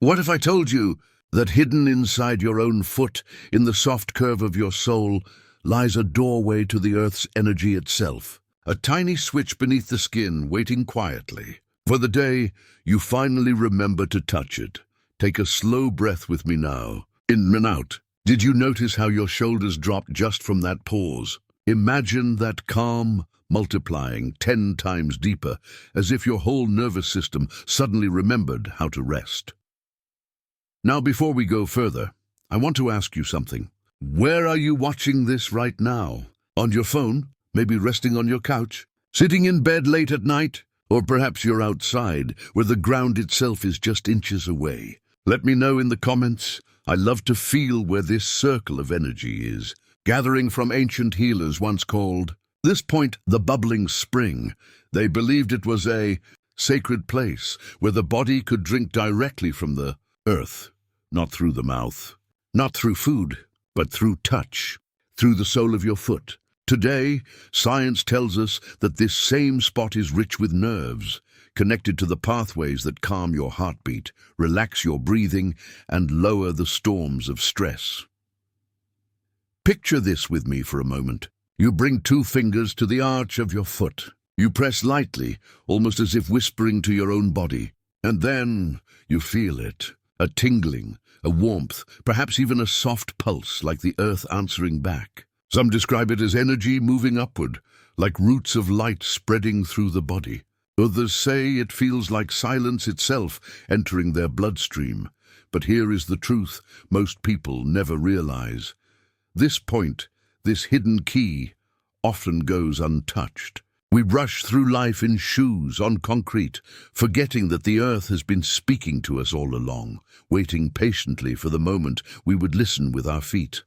What if I told you that hidden inside your own foot, in the soft curve of your soul, lies a doorway to the earth's energy itself? A tiny switch beneath the skin, waiting quietly for the day you finally remember to touch it. Take a slow breath with me now. In and out. Did you notice how your shoulders dropped just from that pause? Imagine that calm multiplying 10 times deeper, as if your whole nervous system suddenly remembered how to rest. Now, before we go further, I want to ask you something. Where are you watching this right now? On your phone? Maybe resting on your couch? Sitting in bed late at night? Or perhaps you're outside, where the ground itself is just inches away. Let me know in the comments. I love to feel where this circle of energy is, gathering from ancient healers once called this point the bubbling spring. They believed it was a sacred place where the body could drink directly from the earth, not through the mouth, not through food, but through touch, through the sole of your foot. Today, science tells us that this same spot is rich with nerves, connected to the pathways that calm your heartbeat, relax your breathing, and lower the storms of stress. Picture this with me for a moment. You bring 2 fingers to the arch of your foot. You press lightly, almost as if whispering to your own body. And then you feel it, a tingling, a warmth, perhaps even a soft pulse like the earth answering back. Some describe it as energy moving upward, like roots of light spreading through the body. Others say it feels like silence itself entering their bloodstream. But here is the truth most people never realize. This point, this hidden key, often goes untouched. We rush through life in shoes, on concrete, forgetting that the earth has been speaking to us all along, waiting patiently for the moment we would listen with our feet.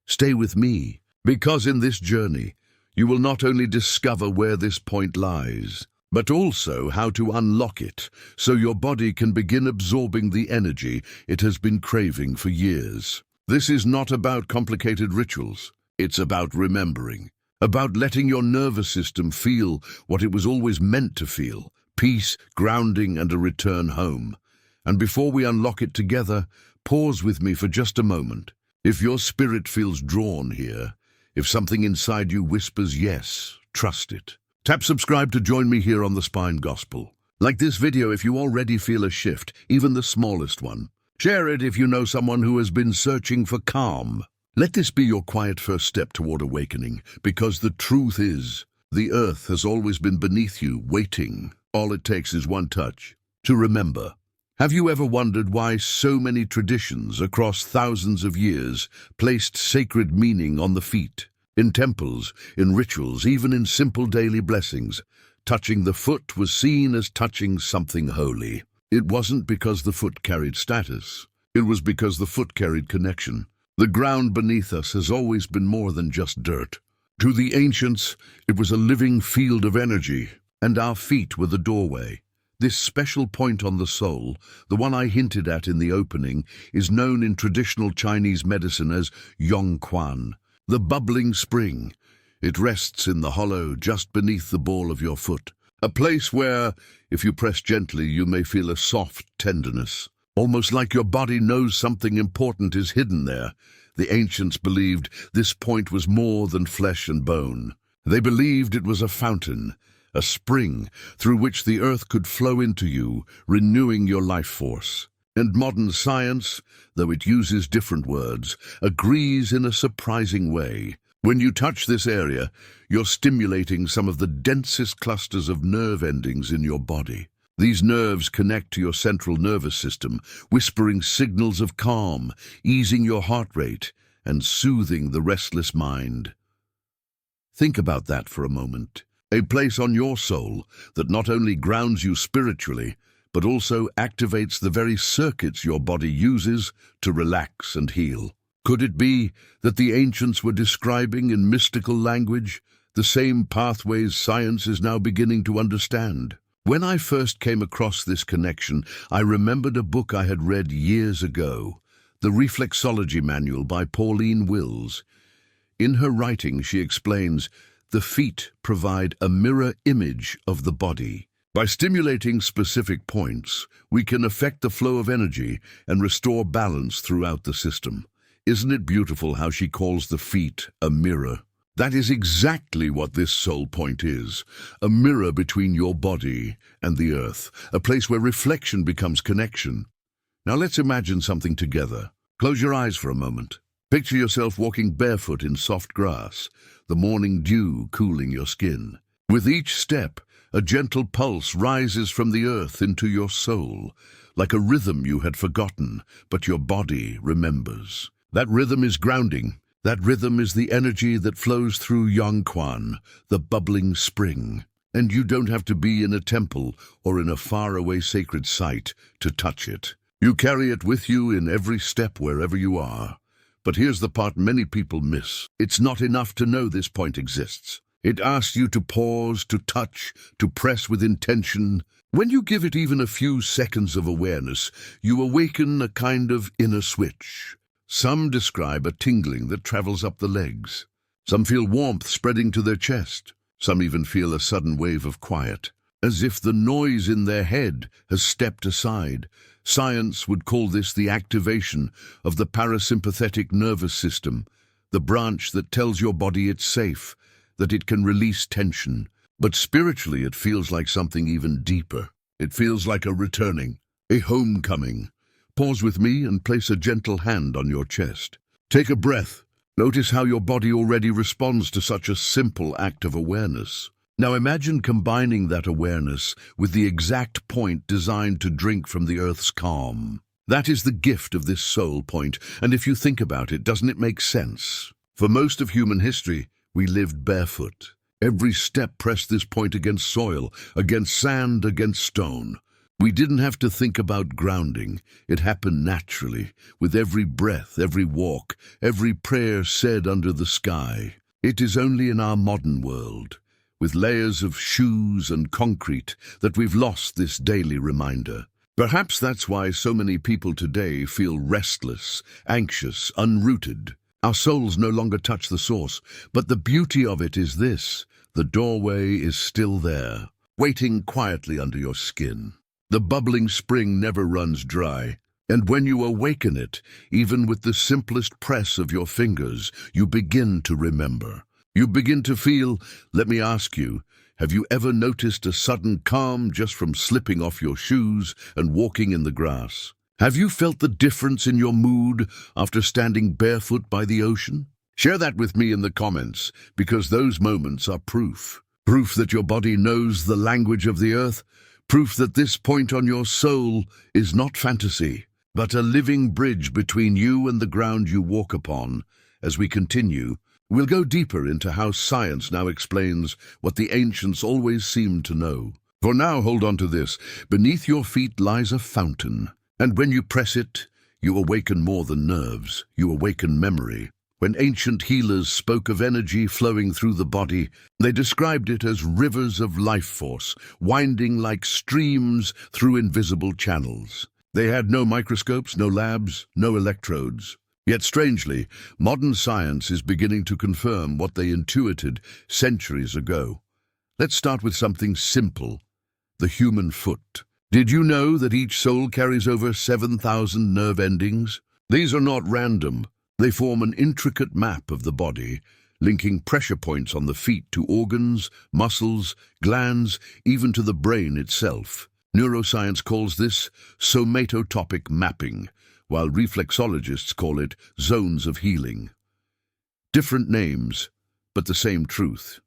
Stay with me, because in this journey, you will not only discover where this point lies, but also how to unlock it, so your body can begin absorbing the energy it has been craving for years. This is not about complicated rituals. It's about remembering, about letting your nervous system feel what it was always meant to feel: peace, grounding, and a return home. And before we unlock it together, pause with me for just a moment. If your spirit feels drawn here, if something inside you whispers yes, trust it. Tap subscribe to join me here on the Spine Gospel. Like this video if you already feel a shift, even the smallest one. Share it if you know someone who has been searching for calm. Let this be your quiet first step toward awakening, because the truth is, the earth has always been beneath you, waiting. All it takes is one touch to remember. Have you ever wondered why so many traditions across thousands of years placed sacred meaning on the feet? In temples, in rituals, even in simple daily blessings, touching the foot was seen as touching something holy. It wasn't because the foot carried status. It was because the foot carried connection. The ground beneath us has always been more than just dirt. To the ancients, it was a living field of energy, and our feet were the doorway. This special point on the sole, the one I hinted at in the opening, is known in traditional Chinese medicine as Yongquan, the bubbling spring. It rests in the hollow just beneath the ball of your foot, a place where, if you press gently, you may feel a soft tenderness, almost like your body knows something important is hidden there. The ancients believed this point was more than flesh and bone. They believed it was a fountain, a spring through which the earth could flow into you, renewing your life force. And modern science, though it uses different words, agrees in a surprising way. When you touch this area, you're stimulating some of the densest clusters of nerve endings in your body. These nerves connect to your central nervous system, whispering signals of calm, easing your heart rate, and soothing the restless mind. Think about that for a moment. A place on your soul that not only grounds you spiritually, but also activates the very circuits your body uses to relax and heal. Could it be that the ancients were describing in mystical language the same pathways science is now beginning to understand? When I first came across this connection, I remembered a book I had read years ago, The Reflexology Manual by Pauline Wills. In her writing, she explains, the feet provide a mirror image of the body. By stimulating specific points, we can affect the flow of energy and restore balance throughout the system. Isn't it beautiful how she calls the feet a mirror? That is exactly what this soul point is, a mirror between your body and the earth, a place where reflection becomes connection. Now let's imagine something together. Close your eyes for a moment. Picture yourself walking barefoot in soft grass, the morning dew cooling your skin. With each step, a gentle pulse rises from the earth into your soul, like a rhythm you had forgotten, but your body remembers. That rhythm is grounding. That rhythm is the energy that flows through Yongquan, the bubbling spring. And you don't have to be in a temple or in a faraway sacred site to touch it. You carry it with you in every step wherever you are. But here's the part many people miss. It's not enough to know this point exists. It asks you to pause, to touch, to press with intention. When you give it even a few seconds of awareness, you awaken a kind of inner switch. Some describe a tingling that travels up the legs. Some feel warmth spreading to their chest. Some even feel a sudden wave of quiet, as if the noise in their head has stepped aside. Science would call this the activation of the parasympathetic nervous system, the branch that tells your body it's safe, that it can release tension. But spiritually it feels like something even deeper. It feels like a returning, a homecoming. Pause with me and place a gentle hand on your chest. Take a breath. Notice how your body already responds to such a simple act of awareness. Now imagine combining that awareness with the exact point designed to drink from the earth's calm. That is the gift of this soul point, and if you think about it, doesn't it make sense? For most of human history, we lived barefoot. Every step pressed this point against soil, against sand, against stone. We didn't have to think about grounding. It happened naturally, with every breath, every walk, every prayer said under the sky. It is only in our modern world, with layers of shoes and concrete, that we've lost this daily reminder. Perhaps that's why so many people today feel restless, anxious, unrooted. Our souls no longer touch the source, but the beauty of it is this: the doorway is still there, waiting quietly under your skin. The bubbling spring never runs dry, and when you awaken it, even with the simplest press of your fingers, you begin to remember. You begin to feel. Let me ask you, have you ever noticed a sudden calm just from slipping off your shoes and walking in the grass? Have you felt the difference in your mood after standing barefoot by the ocean? Share that with me in the comments, because those moments are proof. Proof that your body knows the language of the earth. Proof that this point on your soul is not fantasy, but a living bridge between you and the ground you walk upon. As we continue, we'll go deeper into how science now explains what the ancients always seemed to know. For now, hold on to this. Beneath your feet lies a fountain, and when you press it, you awaken more than nerves. You awaken memory. When ancient healers spoke of energy flowing through the body, they described it as rivers of life force, winding like streams through invisible channels. They had no microscopes, no labs, no electrodes. Yet strangely, modern science is beginning to confirm what they intuited centuries ago. Let's start with something simple: the human foot. Did you know that each soul carries over 7,000 nerve endings? These are not random. They form an intricate map of the body, linking pressure points on the feet to organs, muscles, glands, even to the brain itself. Neuroscience calls this somatotopic mapping, while reflexologists call it zones of healing. Different names, but the same truth.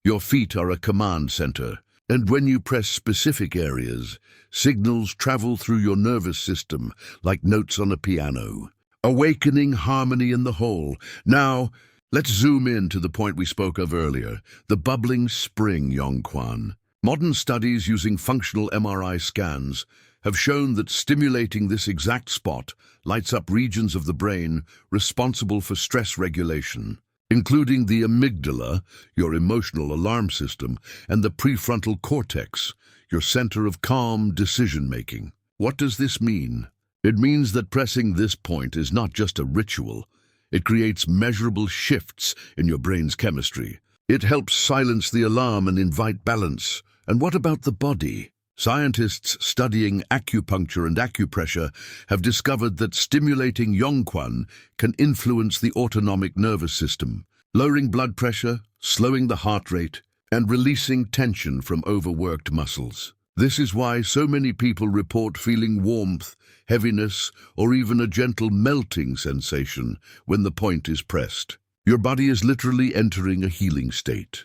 Your feet are a command center, and when you press specific areas, signals travel through your nervous system like notes on a piano, awakening harmony in the whole. Now, let's zoom in to the point we spoke of earlier, the bubbling spring Yongquan. Modern studies using functional MRI scans have shown that stimulating this exact spot lights up regions of the brain responsible for stress regulation, including the amygdala, your emotional alarm system, and the prefrontal cortex, your center of calm decision-making. What does this mean? It means that pressing this point is not just a ritual. It creates measurable shifts in your brain's chemistry. It helps silence the alarm and invite balance, And what about the body? Scientists studying acupuncture and acupressure have discovered that stimulating Yongquan can influence the autonomic nervous system, lowering blood pressure, slowing the heart rate, and releasing tension from overworked muscles. This is why so many people report feeling warmth, heaviness, or even a gentle melting sensation when the point is pressed. Your body is literally entering a healing state.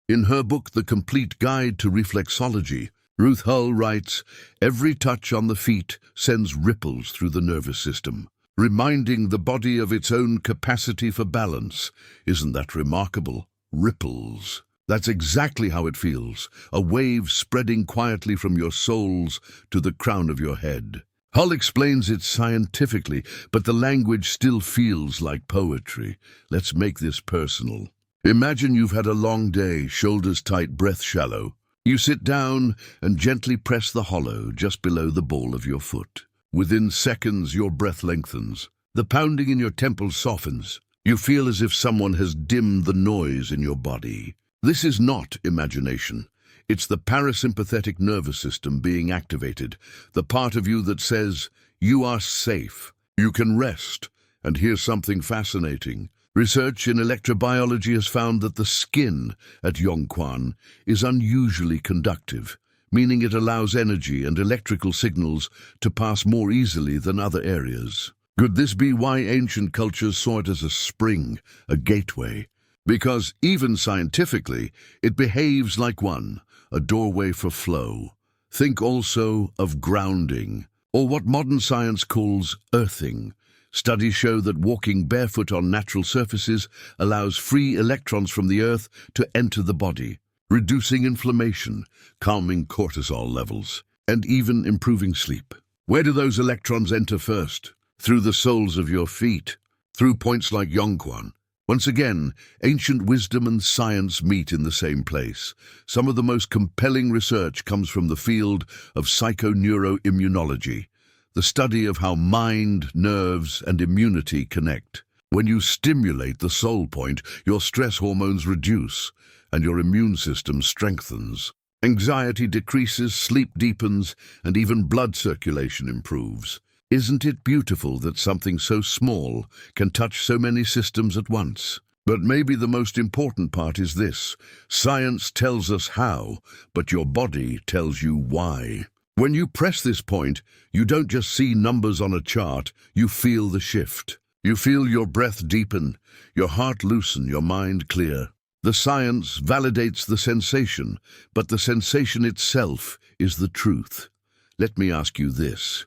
In her book, The Complete Guide to Reflexology, Ruth Hull writes, "Every touch on the feet sends ripples through the nervous system, reminding the body of its own capacity for balance. Isn't that remarkable? Ripples. That's exactly how it feels, a wave spreading quietly from your soles to the crown of your head." Hull explains it scientifically, but the language still feels like poetry. Let's make this personal. Imagine you've had a long day, shoulders tight, breath shallow. You sit down and gently press the hollow just below the ball of your foot. Within seconds, your breath lengthens. The pounding in your temples softens. You feel as if someone has dimmed the noise in your body. This is not imagination. It's the parasympathetic nervous system being activated, the part of you that says, you are safe, you can rest. And here's something fascinating. Research in electrobiology has found that the skin at Yongquan is unusually conductive, meaning it allows energy and electrical signals to pass more easily than other areas. Could this be why ancient cultures saw it as a spring, a gateway? Because even scientifically, it behaves like one, a doorway for flow. Think also of grounding, or what modern science calls earthing. Studies show that walking barefoot on natural surfaces allows free electrons from the earth to enter the body, reducing inflammation, calming cortisol levels, and even improving sleep. Where do those electrons enter first? Through the soles of your feet, through points like Yongquan. Once again, ancient wisdom and science meet in the same place. Some of the most compelling research comes from the field of psychoneuroimmunology, the study of how mind, nerves, and immunity connect. When you stimulate the soul point, your stress hormones reduce, and your immune system strengthens. Anxiety decreases, sleep deepens, and even blood circulation improves. Isn't it beautiful that something so small can touch so many systems at once? But maybe the most important part is this. Science tells us how, but your body tells you why. When you press this point, you don't just see numbers on a chart, you feel the shift. You feel your breath deepen, your heart loosen, your mind clear. The science validates the sensation, but the sensation itself is the truth. Let me ask you this.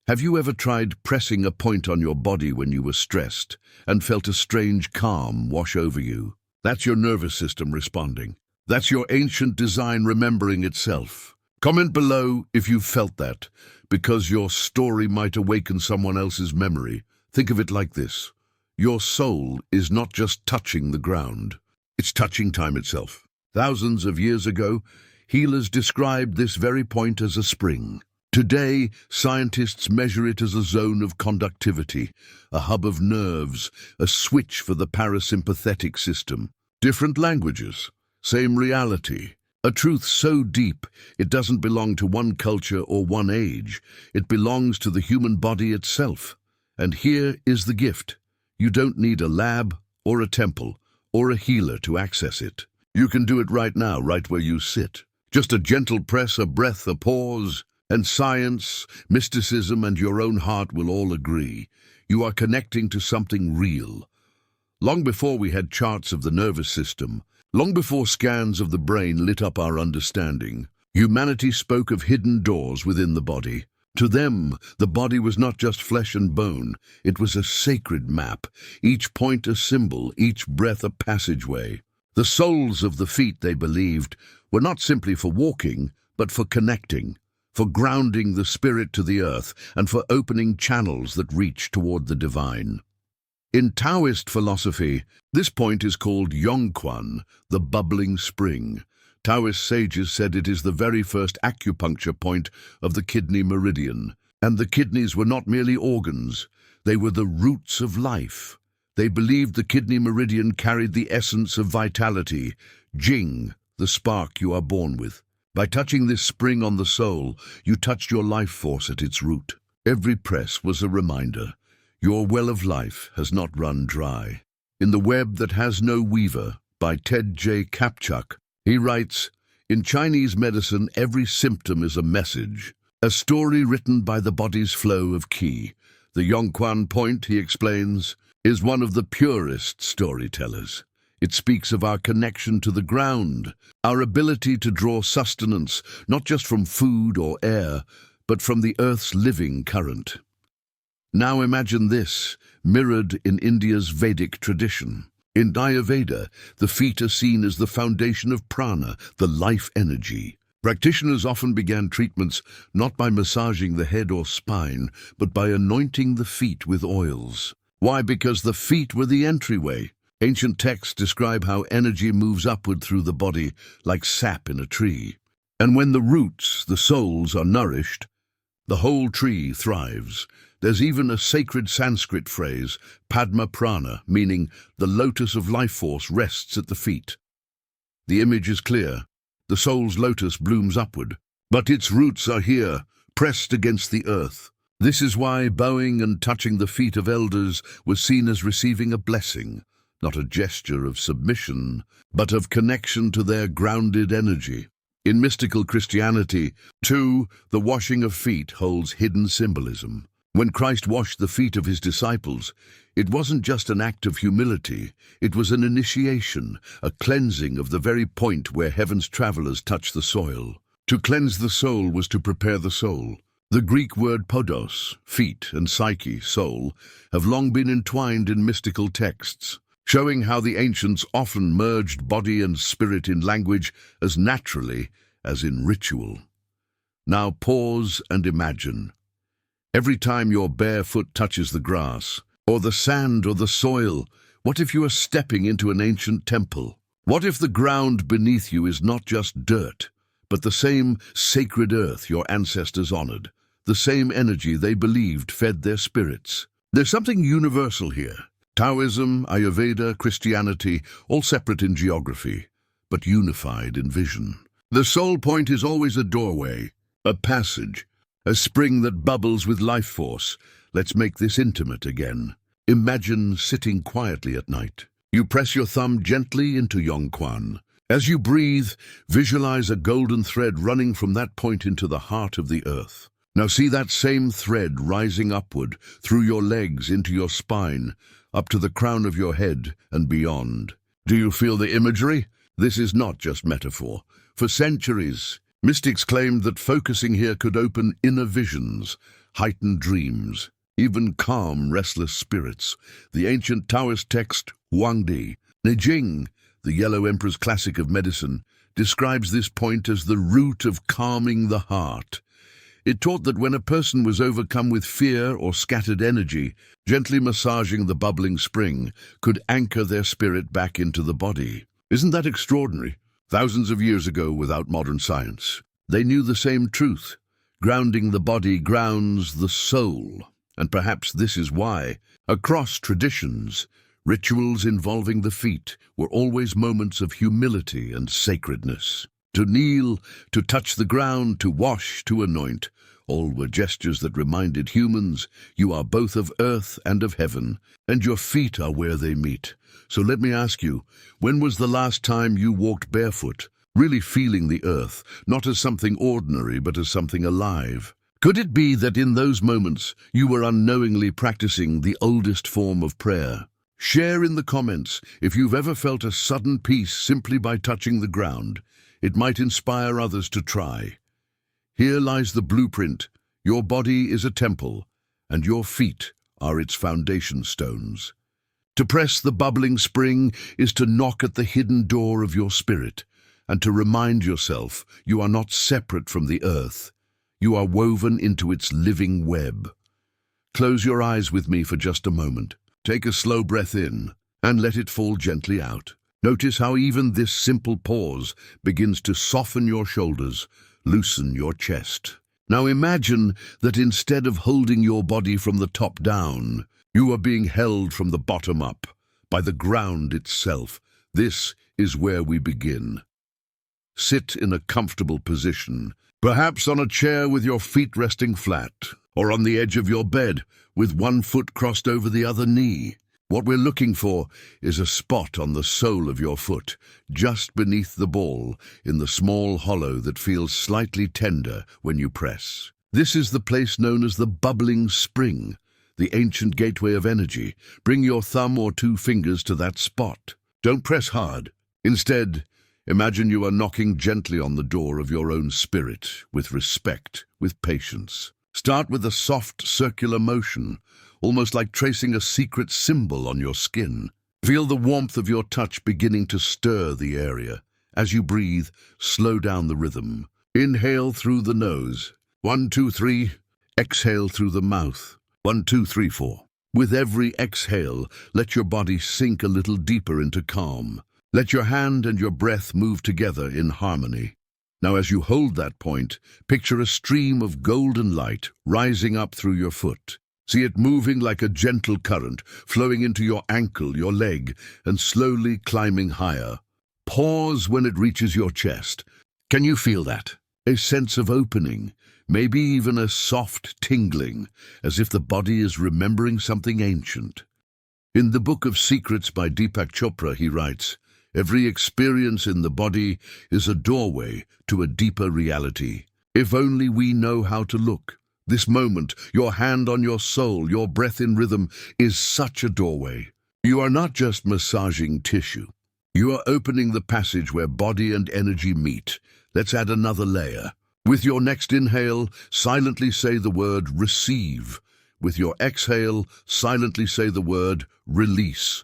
Have you ever tried pressing a point on your body when you were stressed and felt a strange calm wash over you? That's your nervous system responding. That's your ancient design remembering itself. Comment below if you've felt that, because your story might awaken someone else's memory. Think of it like this. Your soul is not just touching the ground. It's touching time itself. Thousands of years ago, healers described this very point as a spring. Today, scientists measure it as a zone of conductivity, a hub of nerves, a switch for the parasympathetic system. Different languages, same reality. A truth so deep, it doesn't belong to one culture or one age. It belongs to the human body itself. And here is the gift. You don't need a lab or a temple or a healer to access it. You can do it right now, right where you sit. Just a gentle press, a breath, a pause, and science, mysticism, and your own heart will all agree. You are connecting to something real. Long before we had charts of the nervous system, long before scans of the brain lit up our understanding, humanity spoke of hidden doors within the body. To them, the body was not just flesh and bone. It was a sacred map, each point a symbol, each breath a passageway. The soles of the feet, they believed, were not simply for walking, but for connecting, for grounding the spirit to the earth, and for opening channels that reach toward the divine. In Taoist philosophy, this point is called Yongquan, the bubbling spring. Taoist sages said it is the very first acupuncture point of the kidney meridian. And the kidneys were not merely organs, they were the roots of life. They believed the kidney meridian carried the essence of vitality, Jing, the spark you are born with. By touching this spring on the sole, you touched your life force at its root. Every press was a reminder. Your well of life has not run dry. In The Web That Has No Weaver, by Ted J. Kapchuk, he writes, "In Chinese medicine, every symptom is a message, a story written by the body's flow of qi. The Yongquan point," he explains, "is one of the purest storytellers. It speaks of our connection to the ground, our ability to draw sustenance, not just from food or air, but from the earth's living current." Now imagine this, mirrored in India's Vedic tradition. In Ayurveda, the feet are seen as the foundation of prana, the life energy. Practitioners often began treatments not by massaging the head or spine, but by anointing the feet with oils. Why? Because the feet were the entryway. Ancient texts describe how energy moves upward through the body like sap in a tree. And when the roots, the soles, are nourished, the whole tree thrives. There's even a sacred Sanskrit phrase, Padma Prana, meaning the lotus of life force rests at the feet. The image is clear. The soul's lotus blooms upward, but its roots are here, pressed against the earth. This is why bowing and touching the feet of elders was seen as receiving a blessing, not a gesture of submission, but of connection to their grounded energy. In mystical Christianity, too, the washing of feet holds hidden symbolism. When Christ washed the feet of his disciples, it wasn't just an act of humility, it was an initiation, a cleansing of the very point where heaven's travelers touch the soil. To cleanse the soul was to prepare the soul. The Greek word podos, feet, and psyche, soul, have long been entwined in mystical texts, showing how the ancients often merged body and spirit in language as naturally as in ritual. Now pause and imagine. Every time your bare foot touches the grass, or the sand or the soil, what if you are stepping into an ancient temple? What if the ground beneath you is not just dirt, but the same sacred earth your ancestors honored, the same energy they believed fed their spirits? There's something universal here. Taoism, Ayurveda, Christianity, all separate in geography, but unified in vision. The soul point is always a doorway, a passage, a spring that bubbles with life force. Let's make this intimate again. Imagine sitting quietly at night. You press your thumb gently into Yongquan. As you breathe, visualize a golden thread running from that point into the heart of the earth. Now see that same thread rising upward, through your legs, into your spine, up to the crown of your head and beyond. Do you feel the imagery? This is not just metaphor. For centuries, mystics claimed that focusing here could open inner visions, heighten dreams, even calm restless spirits. The ancient Taoist text, Huangdi, Neijing, the Yellow Emperor's classic of medicine, describes this point as the root of calming the heart. It taught that when a person was overcome with fear or scattered energy, gently massaging the bubbling spring could anchor their spirit back into the body. Isn't that extraordinary? Thousands of years ago, without modern science, they knew the same truth. Grounding the body grounds the soul. And perhaps this is why, across traditions, rituals involving the feet were always moments of humility and sacredness. To kneel, to touch the ground, to wash, to anoint, all were gestures that reminded humans, you are both of earth and of heaven, and your feet are where they meet. So let me ask you, when was the last time you walked barefoot, really feeling the earth, not as something ordinary, but as something alive? Could it be that in those moments you were unknowingly practicing the oldest form of prayer? Share in the comments if you've ever felt a sudden peace simply by touching the ground. It might inspire others to try. Here lies the blueprint. Your body is a temple, and your feet are its foundation stones. To press the bubbling spring is to knock at the hidden door of your spirit, and to remind yourself you are not separate from the earth. You are woven into its living web. Close your eyes with me for just a moment. Take a slow breath in, and let it fall gently out. Notice how even this simple pause begins to soften your shoulders, loosen your chest. Now imagine that instead of holding your body from the top down, you are being held from the bottom up, by the ground itself. This is where we begin. Sit in a comfortable position, perhaps on a chair with your feet resting flat, or on the edge of your bed with one foot crossed over the other knee. What we're looking for is a spot on the sole of your foot, just beneath the ball, in the small hollow that feels slightly tender when you press. This is the place known as the bubbling spring, the ancient gateway of energy. Bring your thumb or 2 fingers to that spot. Don't press hard. Instead, imagine you are knocking gently on the door of your own spirit, with respect, with patience. Start with a soft circular motion, almost like tracing a secret symbol on your skin. Feel the warmth of your touch beginning to stir the area. As you breathe, slow down the rhythm. Inhale through the nose. 1, 2, 3. Exhale through the mouth. 1, 2, 3, 4. With every exhale, let your body sink a little deeper into calm. Let your hand and your breath move together in harmony. Now, as you hold that point, picture a stream of golden light rising up through your foot. See it moving like a gentle current, flowing into your ankle, your leg, and slowly climbing higher. Pause when it reaches your chest. Can you feel that? A sense of opening, maybe even a soft tingling, as if the body is remembering something ancient. In the Book of Secrets by Deepak Chopra, he writes, "Every experience in the body is a doorway to a deeper reality. If only we know how to look. This moment, your hand on your soul, your breath in rhythm, is such a doorway. You are not just massaging tissue. You are opening the passage where body and energy meet. Let's add another layer. With your next inhale, silently say the word receive. With your exhale, silently say the word release.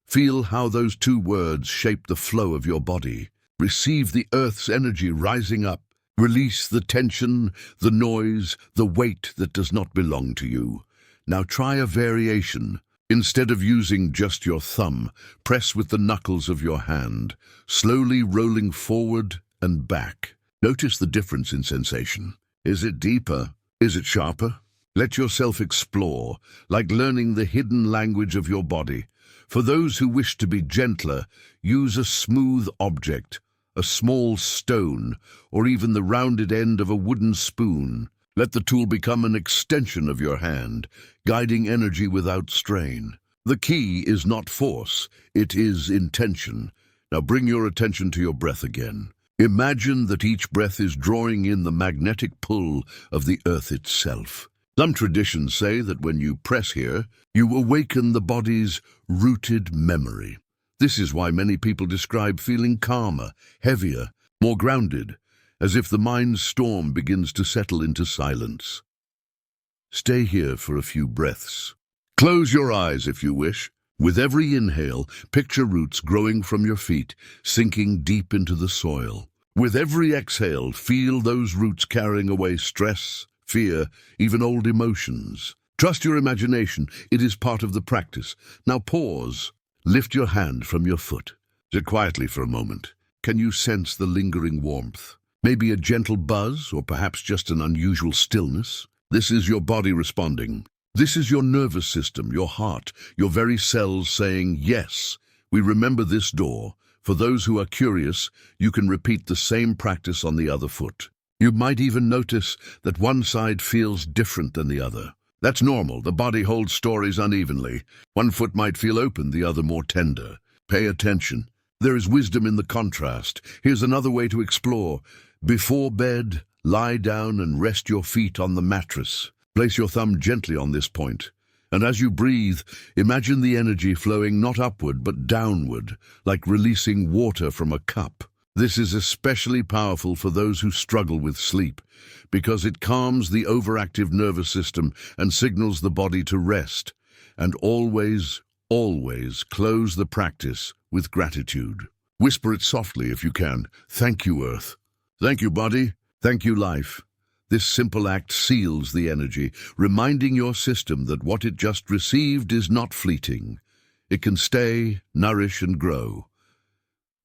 Feel how those 2 words shape the flow of your body. Receive the earth's energy rising up. Release the tension, the noise, the weight that does not belong to you. Now try a variation. Instead of using just your thumb, press with the knuckles of your hand, slowly rolling forward and back. Notice the difference in sensation. Is it deeper? Is it sharper? Let yourself explore, like learning the hidden language of your body. For those who wish to be gentler, use a smooth object, a small stone, or even the rounded end of a wooden spoon. Let the tool become an extension of your hand, guiding energy without strain. The key is not force, it is intention. Now bring your attention to your breath again. Imagine that each breath is drawing in the magnetic pull of the earth itself. Some traditions say that when you press here, you awaken the body's rooted memory. This is why many people describe feeling calmer, heavier, more grounded, as if the mind's storm begins to settle into silence. Stay here for a few breaths. Close your eyes if you wish. With every inhale, picture roots growing from your feet, sinking deep into the soil. With every exhale, feel those roots carrying away stress, fear, even old emotions. Trust your imagination. It is part of the practice. Now pause. Lift your hand from your foot. Sit quietly for a moment. Can you sense the lingering warmth? Maybe a gentle buzz, or perhaps just an unusual stillness? This is your body responding. This is your nervous system, your heart, your very cells saying, yes, we remember this door. For those who are curious, you can repeat the same practice on the other foot. You might even notice that one side feels different than the other. That's normal. The body holds stories unevenly. One foot might feel open, the other more tender. Pay attention. There is wisdom in the contrast. Here's another way to explore. Before bed, lie down and rest your feet on the mattress. Place your thumb gently on this point. And as you breathe, imagine the energy flowing not upward but downward, like releasing water from a cup. This is especially powerful for those who struggle with sleep, because it calms the overactive nervous system and signals the body to rest. And always, always close the practice with gratitude. Whisper it softly if you can. Thank you, Earth. Thank you, body. Thank you, life. This simple act seals the energy, reminding your system that what it just received is not fleeting. It can stay, nourish, and grow.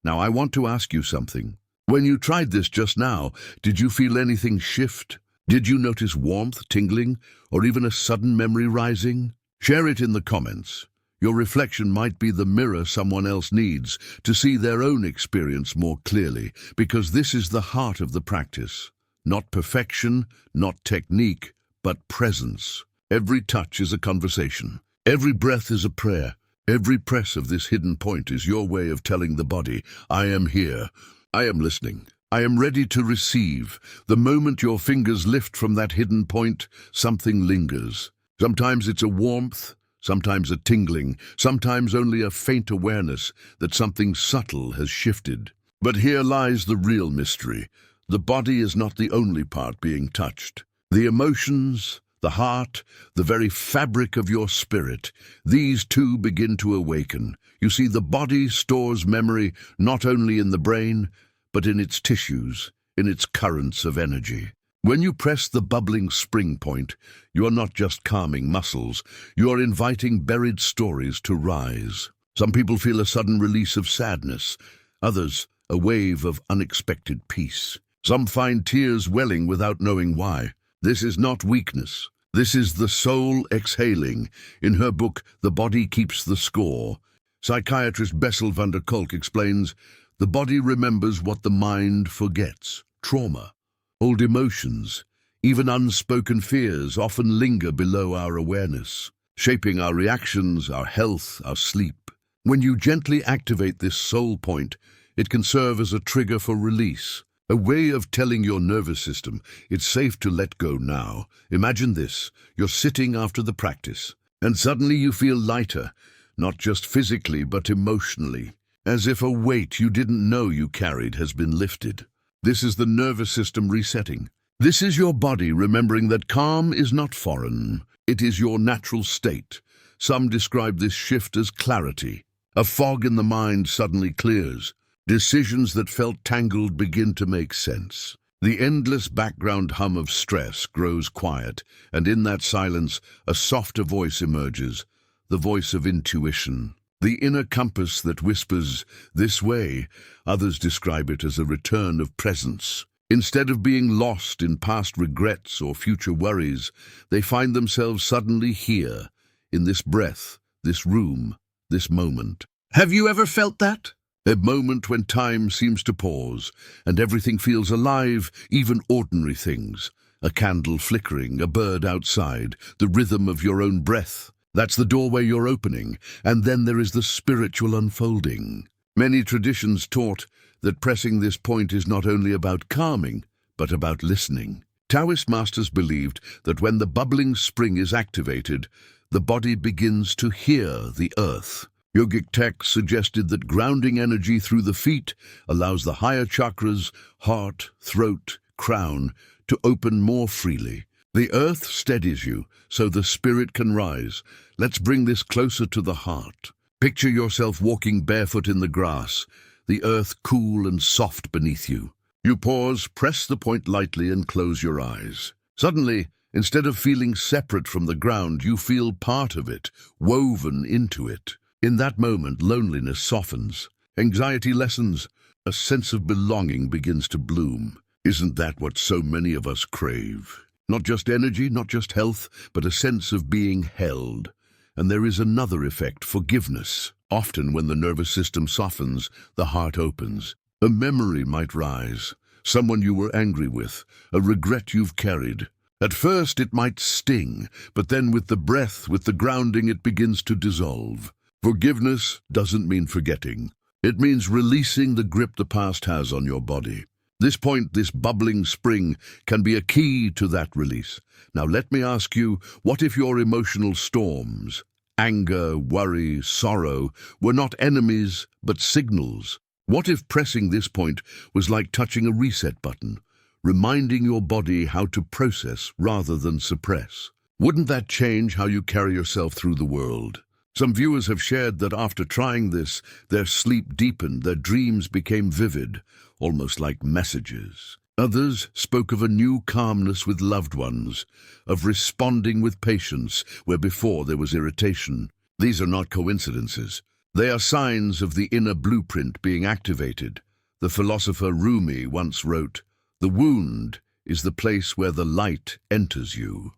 Now, I want to ask you something. When you tried this just now, did you feel anything shift? Did you notice warmth, tingling, or even a sudden memory rising? Share it in the comments. Your reflection might be the mirror someone else needs to see their own experience more clearly, because this is the heart of the practice. Not perfection, not technique, but presence. Every touch is a conversation. Every breath is a prayer. Every press of this hidden point is your way of telling the body, I am here. I am listening. I am ready to receive. The moment your fingers lift from that hidden point, something lingers. Sometimes it's a warmth, sometimes a tingling, sometimes only a faint awareness that something subtle has shifted. But here lies the real mystery. The body is not the only part being touched. The emotions, the heart, the very fabric of your spirit, these too begin to awaken. You see, the body stores memory not only in the brain, but in its tissues, in its currents of energy. When you press the bubbling spring point, you are not just calming muscles, you are inviting buried stories to rise. Some people feel a sudden release of sadness, others a wave of unexpected peace. Some find tears welling without knowing why. This is not weakness. This is the soul exhaling. In her book, The Body Keeps the Score, psychiatrist Bessel van der Kolk explains, the body remembers what the mind forgets. Trauma, old emotions, even unspoken fears often linger below our awareness, shaping our reactions, our health, our sleep. When you gently activate this soul point, it can serve as a trigger for release, a way of telling your nervous system it's safe to let go now. Imagine this, you're sitting after the practice, and suddenly you feel lighter, not just physically but emotionally, as if a weight you didn't know you carried has been lifted. This is the nervous system resetting. This is your body remembering that calm is not foreign, it is your natural state. Some describe this shift as clarity. A fog in the mind suddenly clears. Decisions that felt tangled begin to make sense. The endless background hum of stress grows quiet, and in that silence, a softer voice emerges, the voice of intuition. The inner compass that whispers, this way. Others describe it as a return of presence. Instead of being lost in past regrets or future worries, they find themselves suddenly here, in this breath, this room, this moment. Have you ever felt that? A moment when time seems to pause, and everything feels alive, even ordinary things. A candle flickering, a bird outside, the rhythm of your own breath. That's the doorway you're opening, and then there is the spiritual unfolding. Many traditions taught that pressing this point is not only about calming, but about listening. Taoist masters believed that when the bubbling spring is activated, the body begins to hear the earth. Yogic texts suggested that grounding energy through the feet allows the higher chakras, heart, throat, crown, to open more freely. The earth steadies you, so the spirit can rise. Let's bring this closer to the heart. Picture yourself walking barefoot in the grass, the earth cool and soft beneath you. You pause, press the point lightly, and close your eyes. Suddenly, instead of feeling separate from the ground, you feel part of it, woven into it. In that moment, loneliness softens, anxiety lessens, a sense of belonging begins to bloom. Isn't that what so many of us crave? Not just energy, not just health, but a sense of being held. And there is another effect, forgiveness. Often when the nervous system softens, the heart opens. A memory might rise, someone you were angry with, a regret you've carried. At first it might sting, but then with the breath, with the grounding, it begins to dissolve. Forgiveness doesn't mean forgetting. It means releasing the grip the past has on your body. This point, this bubbling spring, can be a key to that release. Now let me ask you, what if your emotional storms, anger, worry, sorrow, were not enemies but signals? What if pressing this point was like touching a reset button, reminding your body how to process rather than suppress? Wouldn't that change how you carry yourself through the world? Some viewers have shared that after trying this, their sleep deepened, their dreams became vivid, almost like messages. Others spoke of a new calmness with loved ones, of responding with patience where before there was irritation. These are not coincidences. They are signs of the inner blueprint being activated. The philosopher Rumi once wrote, "The wound is the place where the light enters you."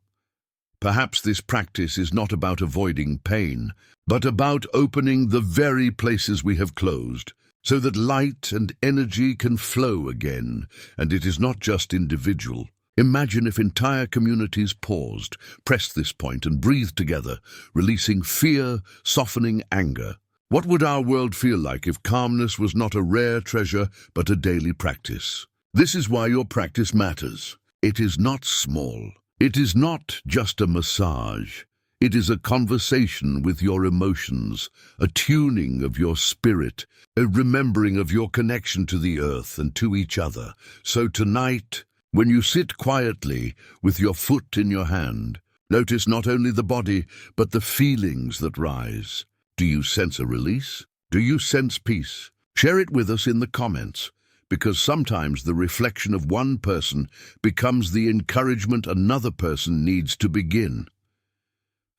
Perhaps this practice is not about avoiding pain, but about opening the very places we have closed, so that light and energy can flow again, and it is not just individual. Imagine if entire communities paused, pressed this point and breathed together, releasing fear, softening anger. What would our world feel like if calmness was not a rare treasure, but a daily practice? This is why your practice matters. It is not small. It is not just a massage. It is a conversation with your emotions, a tuning of your spirit, a remembering of your connection to the earth and to each other. So tonight, when you sit quietly with your foot in your hand, notice not only the body, but the feelings that rise. Do you sense a release? Do you sense peace? Share it with us in the comments, because sometimes the reflection of one person becomes the encouragement another person needs to begin.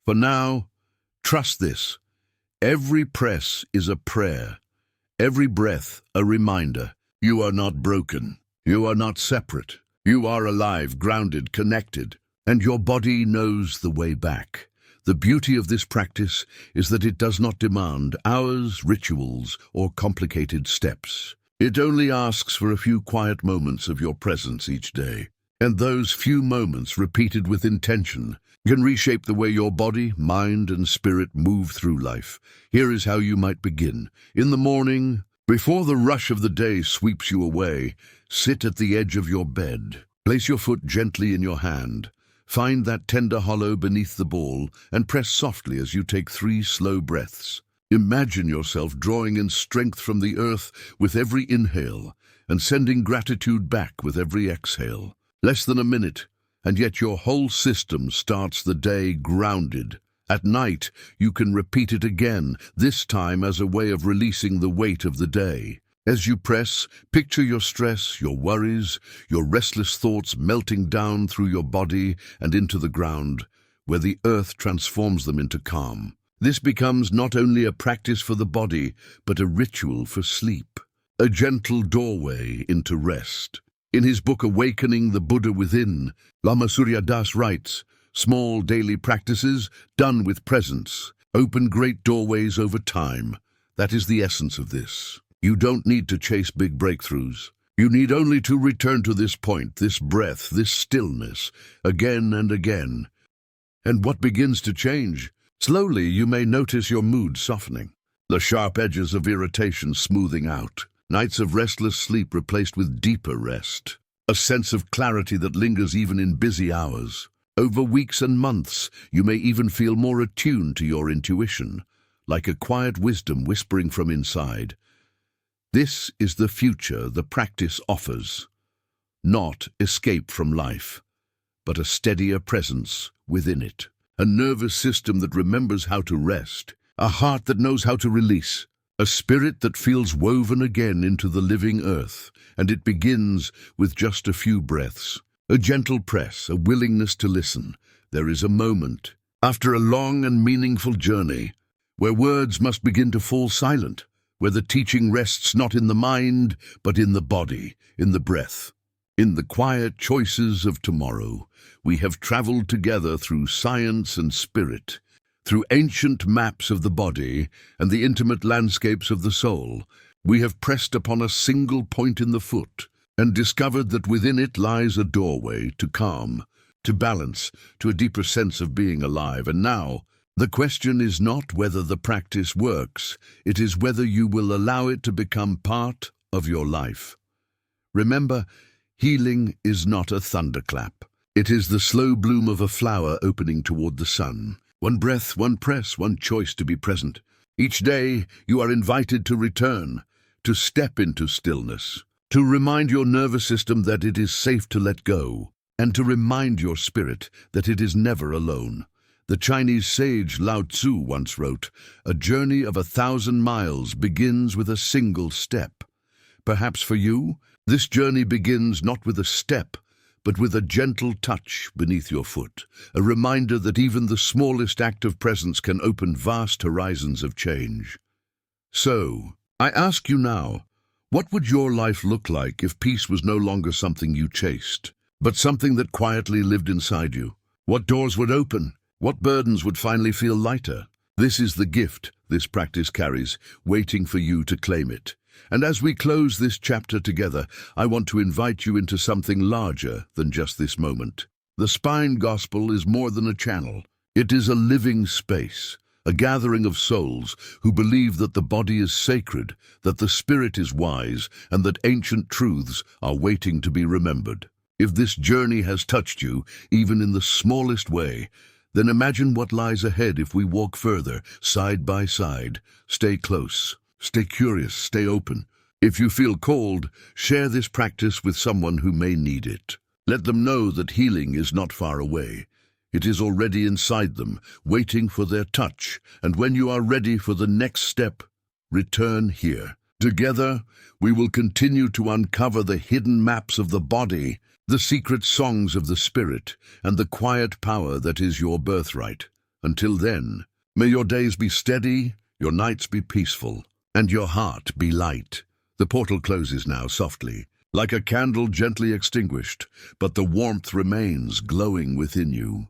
For now, trust this. Every press is a prayer. Every breath a reminder. You are not broken. You are not separate. You are alive, grounded, connected, and your body knows the way back. The beauty of this practice is that it does not demand hours, rituals, or complicated steps. It only asks for a few quiet moments of your presence each day. And those few moments, repeated with intention, can reshape the way your body, mind, and spirit move through life. Here is how you might begin. In the morning, before the rush of the day sweeps you away, sit at the edge of your bed. Place your foot gently in your hand. Find that tender hollow beneath the ball and press softly as you take 3 slow breaths. Imagine yourself drawing in strength from the earth with every inhale and sending gratitude back with every exhale. Less than a minute, and yet your whole system starts the day grounded. At night, you can repeat it again, this time as a way of releasing the weight of the day. As you press, picture your stress, your worries, your restless thoughts melting down through your body and into the ground, where the earth transforms them into calm. This becomes not only a practice for the body, but a ritual for sleep, a gentle doorway into rest. In his book Awakening the Buddha Within, Lama Surya Das writes, "Small daily practices, done with presence, open great doorways over time." That is the essence of this. You don't need to chase big breakthroughs. You need only to return to this point, this breath, this stillness, again and again. And what begins to change? Slowly you may notice your mood softening, the sharp edges of irritation smoothing out, nights of restless sleep replaced with deeper rest, a sense of clarity that lingers even in busy hours. Over weeks and months, you may even feel more attuned to your intuition, like a quiet wisdom whispering from inside. This is the future the practice offers. Not escape from life, but a steadier presence within it. A nervous system that remembers how to rest. A heart that knows how to release. A spirit that feels woven again into the living earth. And it begins with just a few breaths. A gentle press, a willingness to listen. There is a moment, after a long and meaningful journey, where words must begin to fall silent, where the teaching rests not in the mind, but in the body, in the breath, in the quiet choices of tomorrow. We have traveled together through science and spirit, through ancient maps of the body and the intimate landscapes of the soul. We have pressed upon a single point in the foot and discovered that within it lies a doorway to calm, to balance, to a deeper sense of being alive. And now, the question is not whether the practice works, it is whether you will allow it to become part of your life. Remember, healing is not a thunderclap. It is the slow bloom of a flower opening toward the sun. One breath, one press, one choice to be present. Each day, you are invited to return, to step into stillness, to remind your nervous system that it is safe to let go, and to remind your spirit that it is never alone. The Chinese sage Lao Tzu once wrote, "A journey of 1,000 miles begins with a single step." Perhaps for you, this journey begins not with a step, but with a gentle touch beneath your foot, a reminder that even the smallest act of presence can open vast horizons of change. So, I ask you now, what would your life look like if peace was no longer something you chased, but something that quietly lived inside you? What doors would open? What burdens would finally feel lighter? This is the gift this practice carries, waiting for you to claim it. And as we close this chapter together, I want to invite you into something larger than just this moment. The Spine Gospel is more than a channel. It is a living space, a gathering of souls who believe that the body is sacred, that the spirit is wise, and that ancient truths are waiting to be remembered. If this journey has touched you, even in the smallest way, then imagine what lies ahead if we walk further, side by side. Stay close, stay curious, stay open. If you feel called, share this practice with someone who may need it. Let them know that healing is not far away. It is already inside them, waiting for their touch. And when you are ready for the next step, return here. Together, we will continue to uncover the hidden maps of the body, the secret songs of the spirit, and the quiet power that is your birthright. Until then, may your days be steady, your nights be peaceful, and your heart be light. The portal closes now softly, like a candle gently extinguished, but the warmth remains glowing within you.